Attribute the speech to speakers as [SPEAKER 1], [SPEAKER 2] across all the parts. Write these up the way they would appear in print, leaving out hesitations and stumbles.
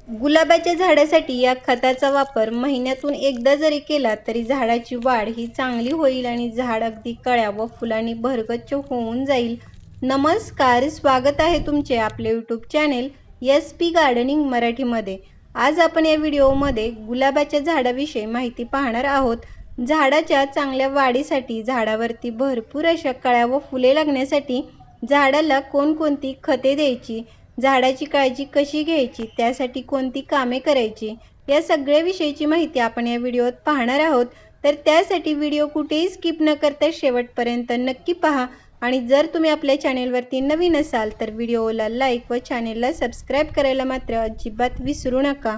[SPEAKER 1] गुलाबाच्या झाडासाठी या खताचा वापर महिन्यातून एकदा जरी केला तरी झाडाची वाढ ही चांगली होईल आणि झाड अगदी कळ्या व फुलांनी भरगच्च होऊन जाईल. नमस्कार, स्वागत आहे तुमचे आपले यूट्यूब चॅनेल SP गार्डनिंग मराठीमध्ये. आज आपण या व्हिडिओमध्ये गुलाबाच्या झाडाविषयी माहिती पाहणार आहोत. झाडाच्या चांगल्या वाढीसाठी, झाडावरती भरपूर अशा कळ्या व फुले लागण्यासाठी झाडाला कोणकोणती खते द्यायची, झाडाची काळजी कशी घ्यायची, त्यासाठी कोणती कामे करायची, या सगळ्या विषयीची माहिती आपण या व्हिडिओत पाहणार आहोत. तर त्यासाठी व्हिडिओ कुठेही स्किप न करता शेवटपर्यंत नक्की पहा. आणि जर तुम्ही आपल्या चॅनेलवरती नवीन असाल तर व्हिडिओला लाईक व चॅनेलला सबस्क्राईब करायला मात्र अजिबात विसरू नका.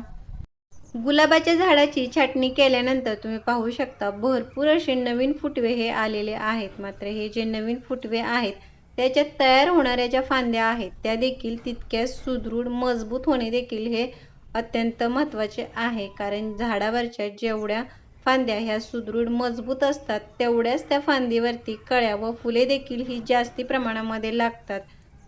[SPEAKER 1] गुलाबाच्या झाडाची छाटणी केल्यानंतर तुम्ही पाहू शकता भरपूर असे नवीन फुटवे हे आलेले आहेत. मात्र हे जे नवीन फुटवे आहेत त्याच्यात तयार होणाऱ्या ज्या फांद्या आहेत त्या देखील तितक्या सुदृढ मजबूत होणे देखील हे अत्यंत महत्त्वाचे आहे. कारण झाडावरच्या जेवढ्या फांद्या ह्या सुदृढ मजबूत असतात तेवढ्याच त्या फांदीवरती कळ्या व फुले देखील ही जास्ती प्रमाणामध्ये लागतात.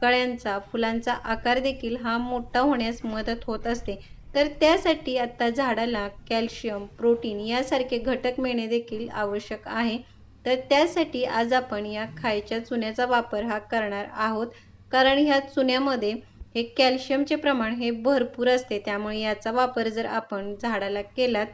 [SPEAKER 1] कळ्यांचा, फुलांचा आकार देखील हा मोठा होण्यास मदत होत असते. तर त्यासाठी आता झाडाला कॅल्शियम, प्रोटीन यासारखे घटक मिळणे देखील आवश्यक आहे. तर त्यासाठी आज आपण या खायच्या चुन्याचा वापर हा करणार आहोत. कारण ह्या चुन्यामध्ये हे कॅल्शियमचे प्रमाण हे भरपूर असते. त्यामुळे याचा वापर जर आपण झाडाला केलात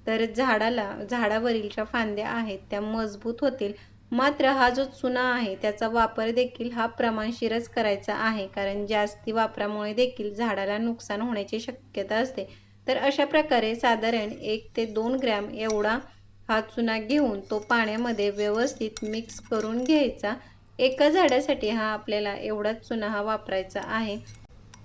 [SPEAKER 1] तर झाडावरील ज्या फांद्या आहेत त्या मजबूत होतील. मात्र हा जो चुना आहे त्याचा वापर देखील हा प्रमाणशीरच करायचा आहे. कारण जास्ती वापरामुळे देखील झाडाला नुकसान होण्याची शक्यता असते. तर अशा प्रकारे साधारण 1 ते 2 ग्रॅम एवढा हा चुना घेऊन तो पाण्यामध्ये व्यवस्थित मिक्स करून घ्यायचा. एका झाडासाठी हा आपल्याला एवढाच चुना हा वापरायचा आहे.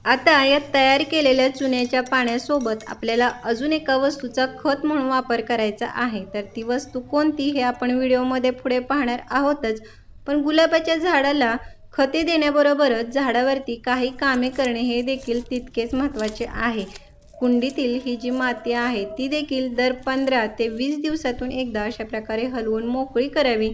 [SPEAKER 1] आता या तयार केलेल्या चुन्याच्या पाण्यासोबत आपल्याला अजून एका वस्तूचा खत म्हणून वापर करायचा आहे. तर ती वस्तू कोणती हे आपण व्हिडिओमध्ये पुढे पाहणार आहोतच. पण गुलाबाच्या झाडाला खते देण्याबरोबरच झाडावरती काही कामे करणे हे देखील तितकेच महत्त्वाचे आहे. कुंडीतील ही जी माती आहे ती देखील दर 15 ते 20 दिवसातून एकदा अशा प्रकारे हलवून मोकळी करावी.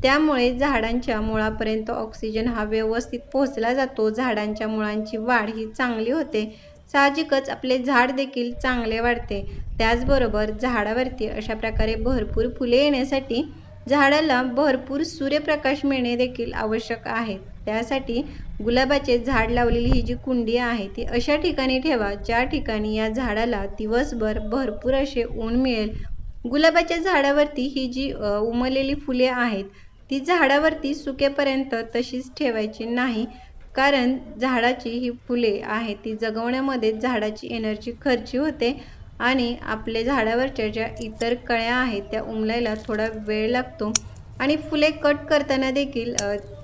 [SPEAKER 1] त्यामुळे झाडांच्या मुळापर्यंत ऑक्सिजन हा व्यवस्थित पोहोचला जातो. झाडांच्या मुळांची वाढ ही चांगली होते. साहजिकच आपले झाड देखील चांगले वाढते. त्याचबरोबर झाडावरती अशा प्रकारे भरपूर फुले येण्यासाठी झाडाला भरपूर सूर्यप्रकाश मिळणे देखील आवश्यक आहे. त्यासाठी गुलाबाचे झाड लावलेली ही जी कुंडी आहे ती अशा ठिकाणी ठेवा ज्या ठिकाणी या झाडाला दिवसभर भरपूर असे ऊन मिळेल. गुलाबाच्या झाडावरती ही जी उमललेली फुले आहेत ती झाडावरती सुकेपर्यंत तशीच ठेवायची नाही. कारण झाडाची ही फुले आहे ती जगवण्यामध्ये झाडाची एनर्जी खर्ची होते आणि आपल्या झाडावरच्या ज्या इतर कळ्या आहेत त्या उमलायला थोडा वेळ लागतो. आणि फुले कट करताना देखील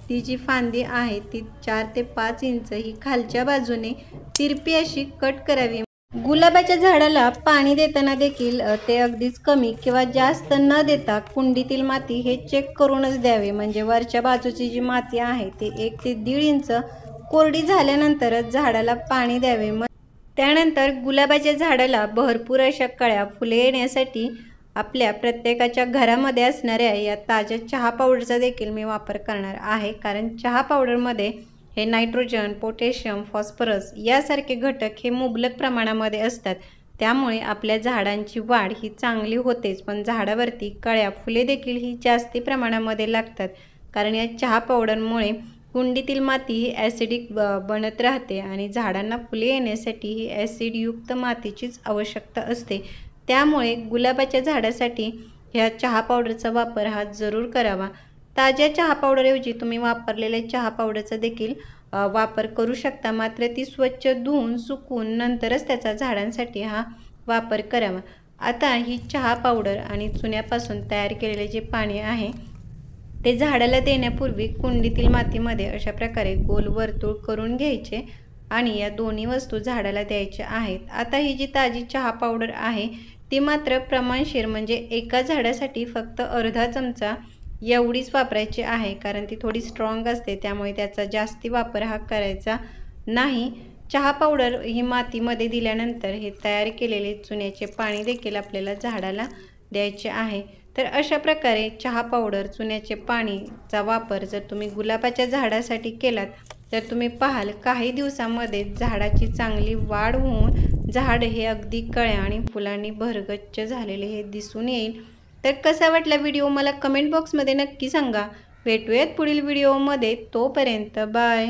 [SPEAKER 1] ती जी फांदी आहे ती 4 ते 5 इंच ही खालच्या बाजूने तिरपी अशी कट करावी. गुलाबाच्या झाडाला पाणी देताना देखील ते अगदीच कमी किंवा जास्त न देता कुंडीतील माती हे चेक करूनच द्यावे. म्हणजे वरच्या बाजूची जी माती आहे ती 1 ते 1.5 इंच कोरडी झाल्यानंतरच झाडाला पाणी द्यावे. त्यानंतर गुलाबाच्या झाडाला भरपूर अशा कळ्या फुले येण्यासाठी आपल्या प्रत्येकाच्या घरामध्ये असणाऱ्या या ताज्या चहा पावडरचा देखील मी वापर करणार आहे. कारण चहा पावडरमध्ये हे नायट्रोजन, पोटॅशियम, फॉस्फरस यासारखे घटक हे मुबलक प्रमाणामध्ये असतात. त्यामुळे आपल्या झाडांची वाढ ही चांगली होतेच, पण झाडावरती कळ्या फुले देखील ही जास्ती प्रमाणामध्ये लागतात. कारण या चहा पावडरमुळे कुंडीतील माती ही ॲसिडिक बनत राहते आणि झाडांना फुले येण्यासाठी ही ॲसिडयुक्त मातीचीच आवश्यकता असते. त्यामुळे गुलाबाच्या झाडासाठी ह्या चहा पावडरचा वापर हा जरूर करावा. ताज्या चहा पावडरऐवजी तुम्ही वापरलेल्या चहा पावडरचा देखील वापर करू शकता. मात्र ती स्वच्छ धुवून सुकवून नंतरच त्याचा झाडांसाठी हा वापर करावा. आता ही चहा पावडर आणि चुन्यापासून तयार केलेले जे पाणी आहे ते झाडाला देण्यापूर्वी कुंडीतील मातीमध्ये अशा प्रकारे गोल वर्तुळ करून घ्यायचे आणि या दोन्ही वस्तू झाडाला द्यायच्या आहेत. आता ही जी ताजी चहा पावडर आहे ती मात्र प्रमाणशीर, म्हणजे एका झाडासाठी फक्त अर्धा चमचा एवढीच वापरायची आहे. कारण ती थोडी स्ट्रॉंग असते त्यामुळे त्याचा जास्ती वापर हा करायचा नाही. चहा पावडर ही मातीमध्ये दिल्यानंतर हे तयार केलेले चुन्याचे पाणी देखील आपल्याला झाडाला द्यायचे आहे. तर अशा प्रकारे चहा पावडर, चुन्याचे पाणीचा वापर जर तुम्ही गुलाबाच्या झाडासाठी केलात तर तुम्ही पाहाल काही दिवसामध्ये झाडाची चांगली वाढ होऊन झाड हे अगदी कळ्या आणि फुलांनी भरगच्च झालेले हे दिसून येईल. तर कसा वाटला व्हिडिओ मला कमेंट बॉक्समध्ये नक्की सांगा. भेटूयात पुढील व्हिडिओमध्ये. तोपर्यंत बाय.